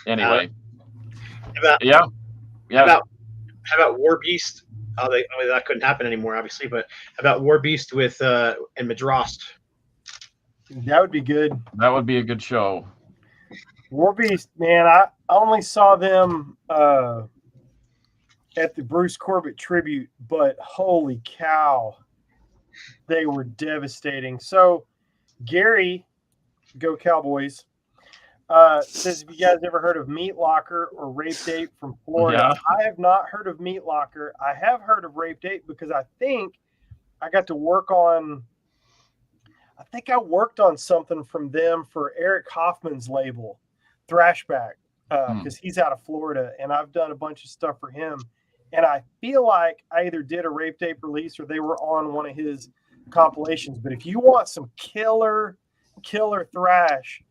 Anyway, yeah. How about War Beast? That couldn't happen anymore, obviously. But how about War Beast with and Madrost? That would be good. That would be a good show. War Beast, man, I only saw them at the Bruce Corbett tribute, but holy cow, they were devastating. So Gary, go Cowboys, says, have you guys ever heard of Meat Locker or Rape Date from Florida? Yeah. I have not heard of Meat Locker. I have heard of Rape Date because I think I got to work on, I think I worked on something from them for Eric Hoffman's label, Thrashback, because he's out of Florida, and I've done a bunch of stuff for him. And I feel like I either did a Rape Tape release or they were on one of his compilations. But if you want some killer thrash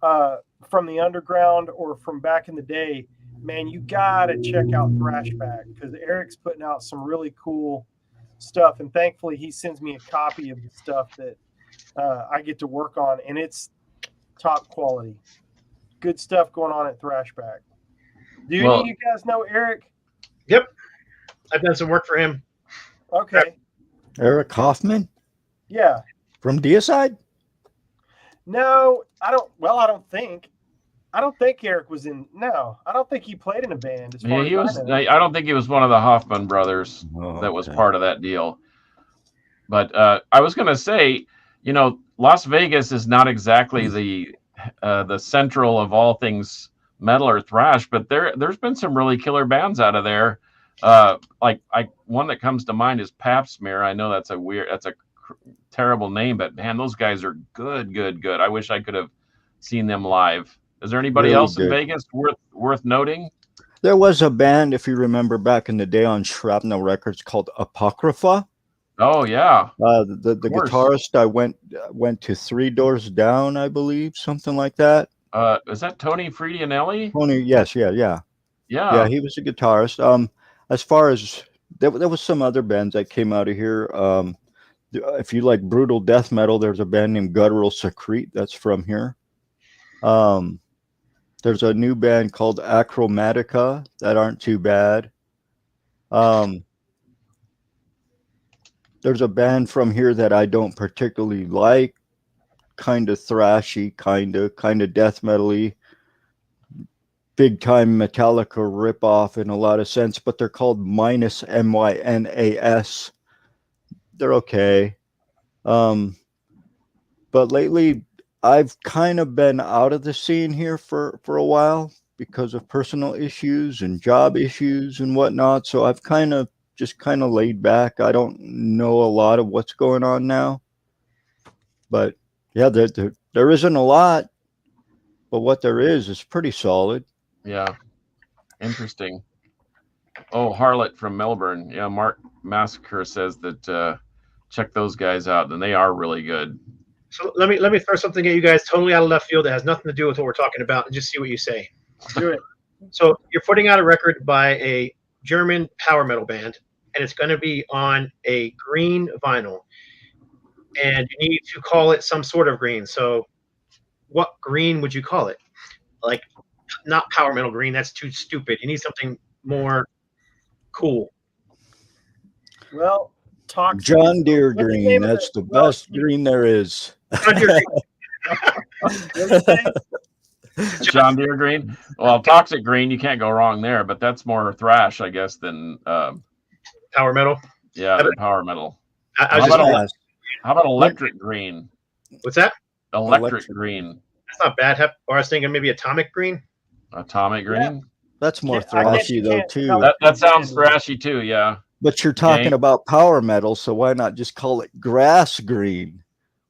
from the underground or from back in the day, man, you gotta check out Thrashback because Eric's putting out some really cool stuff. And thankfully, he sends me a copy of the stuff that I get to work on, and it's top quality. Good stuff going on at Thrashback. Do any of you guys know Eric? Yep. I've done some work for him. Okay. Eric Hoffman? Yeah. From Deicide? No, I don't think Eric was in. No, I don't think he played in a band. As far Yeah, he as was. I know. I don't think he was one of the Hoffman brothers that was part of that deal. But I was going to say, Las Vegas is not exactly the central of all things metal or thrash, but there's been some really killer bands out of there. One that comes to mind is Pap Smear. I know that's a terrible name, but man, those guys are good. I wish I could have seen them live. Is there anybody Really else good. in Vegas worth noting? There was a band, if you remember back in the day on Shrapnel Records, called Apocrypha. Oh yeah. The guitarist I went to Three Doors Down, I believe, something like that. Is that Tony Fridianelli? Tony, yes, yeah, he was a guitarist. As far as there was some other bands that came out of here. If you like brutal death metal, there's a band named Guttural Secrete that's from here. There's a new band called Achromatica that aren't too bad. There's a band from here that I don't particularly like, kind of thrashy, kind of death metal-y, big time Metallica ripoff in a lot of sense, but they're called Minus MYNAS. They're okay. But lately I've kind of been out of the scene here for a while because of personal issues and job issues and whatnot. So I've just kind of laid back. I don't know a lot of what's going on now, but yeah, there isn't a lot, but what there is pretty solid. Yeah. Interesting. Oh, Harlot from Melbourne. Yeah, Mark Massacre says that check those guys out, and they are really good. So let me throw something at you guys totally out of left field that has nothing to do with what we're talking about, and just see what you say. Do it. So you're putting out a record by a German power metal band, and it's going to be on a green vinyl, and you need to call it some sort of green. So what green would you call it? Like, not power metal green. That's too stupid. You need something more cool. Well, toxic. John Deere green. That's the best green there is. John Deere green. John Deere green. Well, toxic green, you can't go wrong there, but that's more thrash, I guess, than power metal. Yeah, than power metal. How about electric green? What's that? Electric green. That's not bad. Or I was thinking maybe atomic green. Atomic green. Yeah. That's more thrashy though too. That sounds thrashy too. Yeah. But you're talking Gang- about power metal, so why not just call it grass green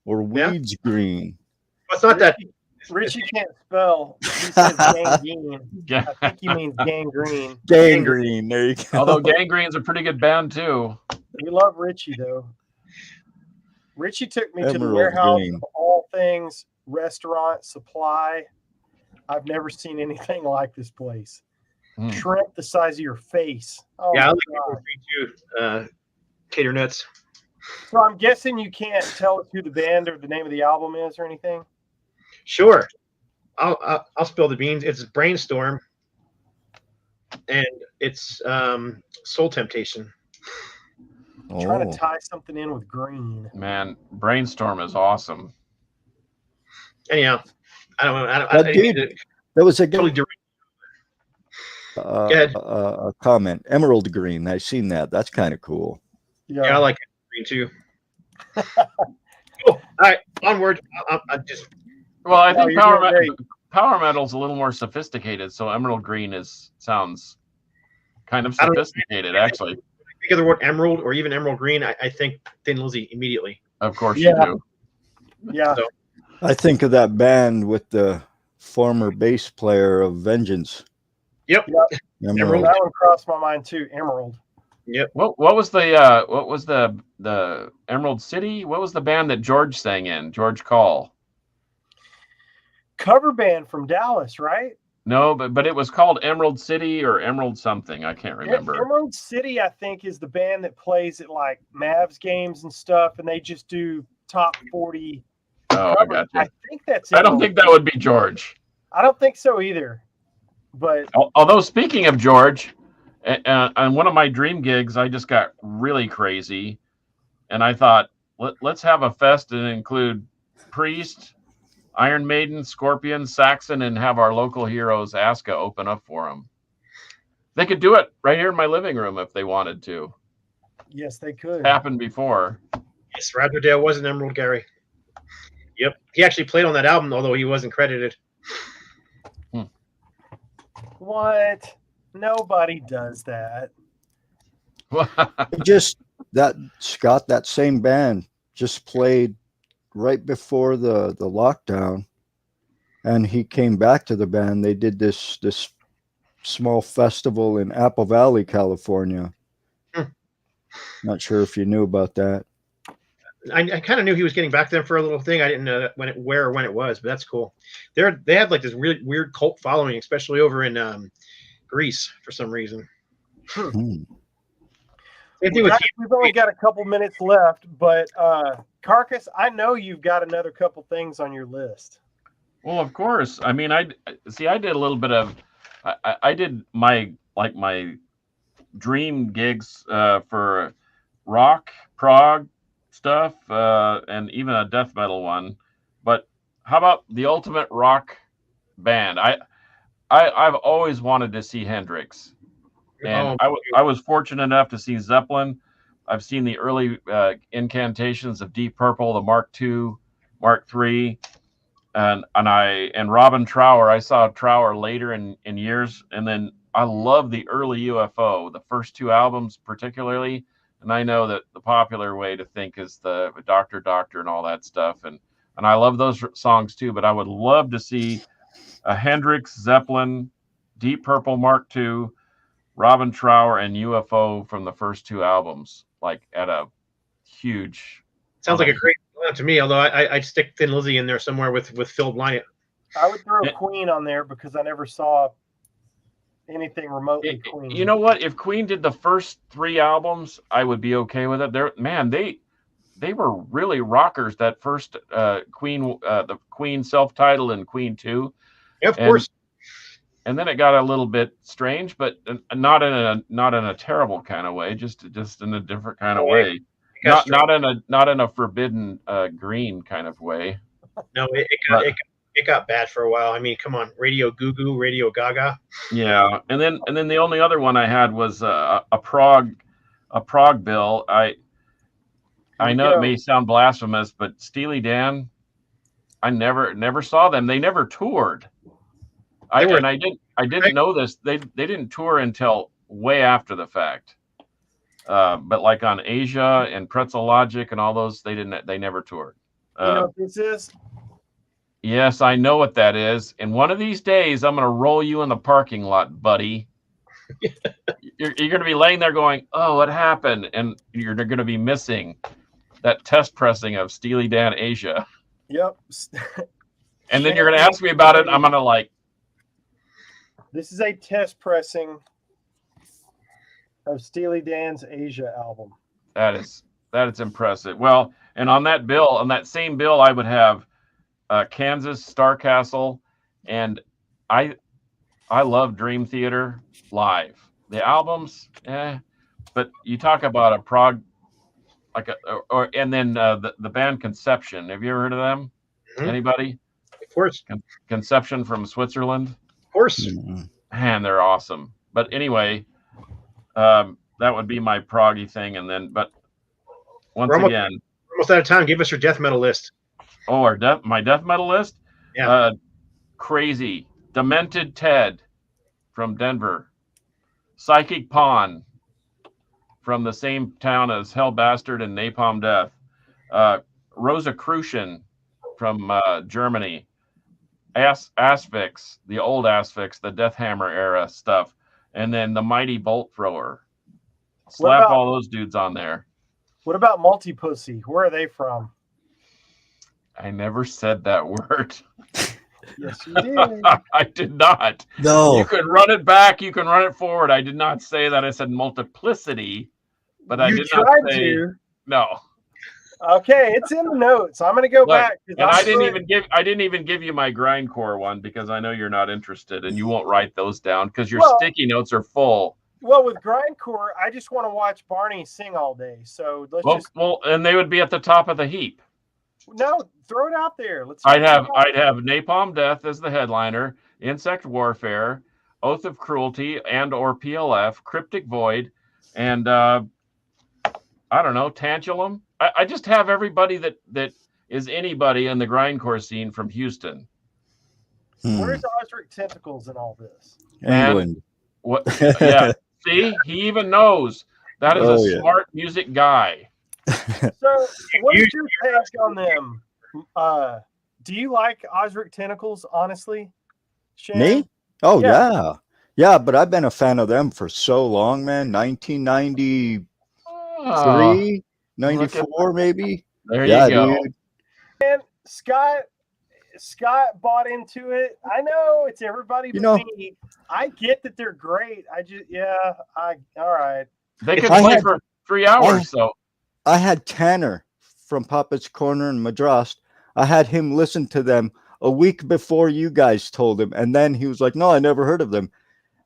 or Yeah. weeds green? Well, it's not that. Richie can't spell. He says gangrene. Yeah. I think he means gangrene. Gangrene. There you go. Although Gangrene's a pretty good band too. We love Richie though. Richie took me to the Emerald warehouse green. of all things restaurant supply. I've never seen anything like this place. Hmm. Shrimp the size of your face. Oh Yeah, I my like God. Emerald Green too. Cater nuts. So I'm guessing you can't tell us who the band or the name of the album is or anything. Sure. I'll spill the beans. It's Brainstorm, and it's Soul Temptation. Trying Oh. to tie something in with green. Man, Brainstorm is awesome. Anyhow, I don't know. I But didn't mean dude, to there was a totally good ahead. a comment. Emerald green. I've seen that. That's kind of cool. Yeah, I like green too. Cool. All right, onward. I just Well, I No, think you're doing power metal's a little more sophisticated, so Emerald Green sounds kind of I don't know. sophisticated, actually. think of the word emerald or even emerald green. I think Thin Lizzy immediately. Of course Yeah. you do. Yeah. So, I think of that band with the former bass player of Vengeance. yep. Emerald. That one crossed my mind too. Emerald. What was the Emerald City? What was the band that George sang in? George Call. Cover band from Dallas, right? No, but it was called Emerald City or Emerald something. I can't remember. Emerald City, I think, is the band that plays at like Mavs games and stuff, and they just do top 40. Oh, I got you. I think that's. I don't Emerald. think that would be George. I don't think so either. But Although speaking of George, on one of my dream gigs, I just got really crazy, and I thought, let's have a fest and include Priest, Iron Maiden, Scorpion, Saxon, and have our local heroes Aska open up for them. They could do it right here in my living room if they wanted to. yes, they could. Happened before. Yes, Roger Dale was an Emerald Gary. Yep. He actually played on that album, although he wasn't credited. What? Nobody does that. Just that Scott, that same band just played right before the lockdown, and he came back to the band. They did this small festival in Apple Valley, California. Not sure if you knew about that. I kind of knew he was getting back to them for a little thing. I didn't know where or when it was, but that's cool. They have like this really weird cult following, especially over in Greece for some reason. Hmm. Same thing with We've only got a couple minutes left, but Carcass, I know you've got another couple things on your list. Well, of course. I mean, I did a little bit of, I did my dream gigs for rock, prog stuff, and even a death metal one. But how about the ultimate rock band? I've always wanted to see Hendrix, and I was fortunate enough to see Zeppelin. I've seen the early incantations of Deep Purple, the Mark II, Mark III. And Robin Trower. I saw Trower later in years, and then I love the early UFO, the first two albums particularly. And I know that the popular way to think is the Doctor and all that stuff, and I love those songs too. But I would love to see a Hendrix, Zeppelin, Deep Purple, Mark II, Robin Trower, and UFO from the first two albums, like at a huge. Sounds like a great lineup to me, although I'd stick Thin Lizzy in there somewhere with Phil Bryant. I would throw Queen on there because I never saw anything remotely Queen. You know what? If Queen did the first three albums, I would be okay with it. They were really rockers. That first Queen, the Queen self-titled and Queen 2. Yeah, of course. And then it got a little bit strange, but not in a terrible kind of way. Just in a different kind of way. Not in a forbidden green kind of way. No, it got bad for a while. I mean, come on, Radio Goo Goo, Radio Gaga. Yeah, and then the only other one I had was a prog bill. I know it may sound blasphemous, but Steely Dan, I never saw them. They never toured. I didn't know this. They didn't tour until way after the fact. But like on Asia and Pretzel Logic and all those, they never toured. You know what this is? Yes, I know what that is. And one of these days, I'm going to roll you in the parking lot, buddy. You're going to be laying there going, "Oh, what happened?" And you're going to be missing that test pressing of Steely Dan Asia. Yep. And then you're going to ask me about it. I'm going to like. This is a test pressing of Steely Dan's Asia album. That is impressive. Well, and on that same bill, I would have Kansas Star Castle, and I love Dream Theater live. The albums, but you talk about a prog, and then the band Conception. Have you ever heard of them? Mm-hmm. Anybody? Of course. Conception from Switzerland. Of course. Mm-hmm. Man, they're awesome. But anyway, that would be my proggy thing, and then once again, almost out of time. Give us your death metal list. Oh, my death metal list? Yeah. Crazy. Demented Ted from Denver. Psychic Pawn from the same town as Hell Bastard and Napalm Death. Rosicrucian from Germany. Asphyx, the old Asphyx, the Death Hammer era stuff. And then the Mighty Bolt Thrower. Slap all those dudes on there. What about Multi-Pussy? Where are they from? I never said that word. Yes, you did. I did not. No. You can run it back. You can run it forward. I did not say that. I said multiplicity, but I did not say to. No. Okay, it's in the notes. I'm going to go back. And I didn't even give you my grindcore one because I know you're not interested and you won't write those down because your sticky notes are full. Well, with grindcore, I just want to watch Barney sing all day. So let's and they would be at the top of the heap. No, throw it out there. I'd have Napalm Death as the headliner, Insect Warfare, Oath of Cruelty, and or PLF, Cryptic Void, and I don't know, Tantulum. I just have everybody that is anybody in the grindcore scene from Houston. Where's Osric Tentacles in all this? England. What? Yeah. See, he even knows. That is a smart music guy. So, what is your take on them? Do you like Osric Tentacles, honestly? Shannon? Me? Oh, yeah. But I've been a fan of them for so long, man. 1993, 94, maybe. There you go. Dude. And Scott bought into it. I know it's everybody but me. I get that they're great. All right. They could play for 3 hours, so. I had Tanner from Puppet's Corner in Madras. I had him listen to them a week before you guys told him. And then he was like, no, I never heard of them.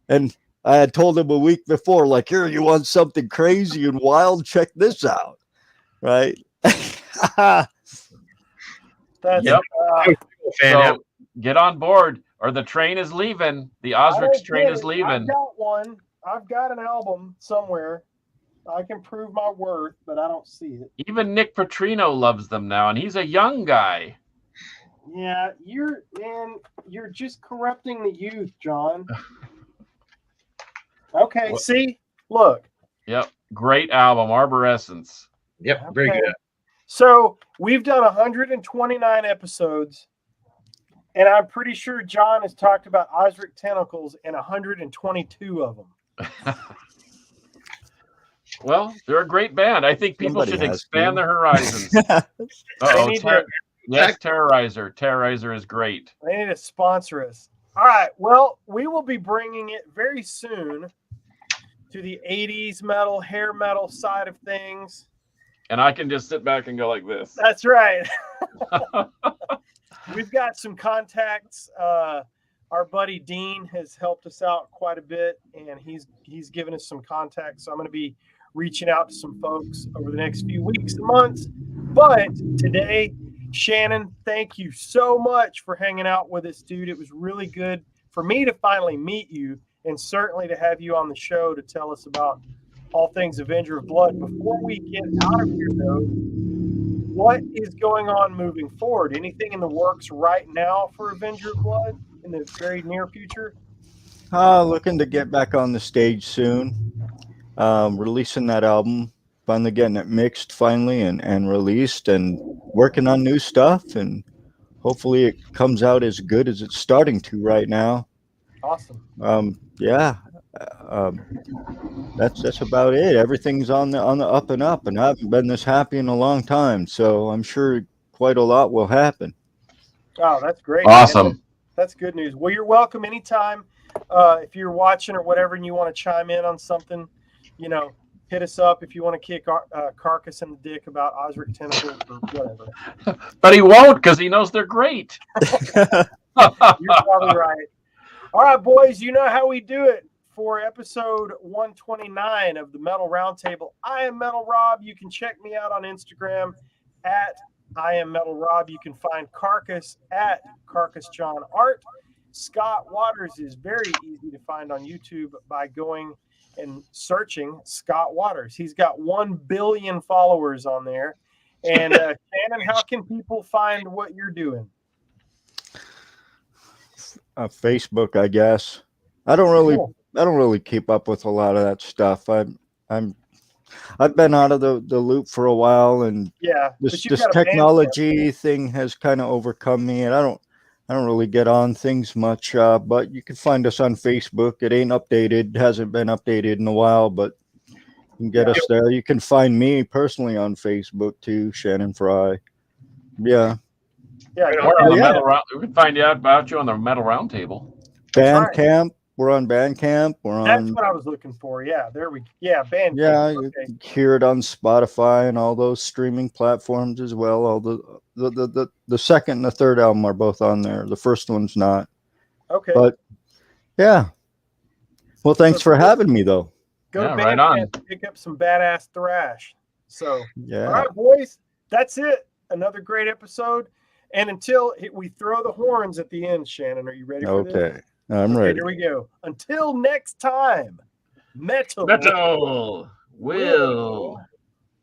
And I had told him a week before, like, here, you want something crazy and wild? Check this out. Right? That's yep. So get on board or the train is leaving. The Osric's train is leaving. I've got one. I've got an album somewhere. I can prove my worth, but I don't see it. Even Nick Petrino loves them now, and he's a young guy. Yeah, you're just corrupting the youth, John. Okay, see? Look. Yep, great album, Arborescence. Yep, very good. So we've done 129 episodes, and I'm pretty sure John has talked about Osric Tentacles in 122 of them. Well, they're a great band. I think people should expand their horizons. Yes, Terrorizer. Terrorizer is great. They need to sponsor us. All right. Well, we will be bringing it very soon to the 80s metal, hair metal side of things. And I can just sit back and go like this. That's right. We've got some contacts. Our buddy Dean has helped us out quite a bit, and he's given us some contacts. So I'm going to be reaching out to some folks over the next few weeks and months. But today, Shannon, thank you so much for hanging out with us, dude. It was really good for me to finally meet you, and certainly to have you on the show to tell us about all things Avenger of Blood. Before we get out of here, though, what is going on moving forward? Anything in the works right now for Avenger of Blood in the very near future? Looking to get back on the stage soon. releasing that album, finally getting it mixed finally and released, and working on new stuff, and hopefully it comes out as good as it's starting to right now. Awesome. Yeah. Um, that's about it. Everything's on the up and up, and I haven't been this happy in a long time. So I'm sure quite a lot will happen. Oh, that's great. Awesome. Man. That's good news. Well, you're welcome anytime. If you're watching or whatever and you want to chime in on something, you know, hit us up if you want to kick Carcass in the dick about Osric Tentacles or whatever. But he won't because he knows they're great. You're probably right. All right, boys, you know how we do it. For episode 129 of the Metal Roundtable, I am Metal Rob. You can check me out on Instagram at I am Metal Rob. You can find Carcass at Carcass John Art. Scott Waters is very easy to find on YouTube by going and searching Scott Waters. He's got 1 billion followers on there. And Shannon, how can people find what you're doing? Facebook, I guess. I don't really keep up with a lot of that stuff. I've been out of the loop for a while, and yeah, this technology thing has kind of overcome me, and I don't really get on things much. But you can find us on Facebook. It ain't updated, hasn't been updated in a while, but you can get us there. You can find me personally on Facebook too, Shannon Fry. Yeah. Yeah, We can find out about you on the Metal Roundtable. Bandcamp. We're on Bandcamp. That's what I was looking for. Yeah, there we go. Yeah, Bandcamp. Yeah, you can hear it on Spotify and all those streaming platforms as well. All the second and the third album are both on there. The first one's not. Okay. But yeah. Well, thanks for having me, though. Go to Bandcamp and pick up some badass thrash. So, yeah. All right, boys, that's it. Another great episode. And until we throw the horns at the end, Shannon, are you ready for this? Okay. I'm ready. Here we go. Until next time, metal will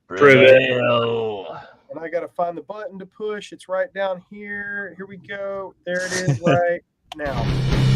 prevail. And I got to find the button to push. It's right down here. Here we go. There it is right now.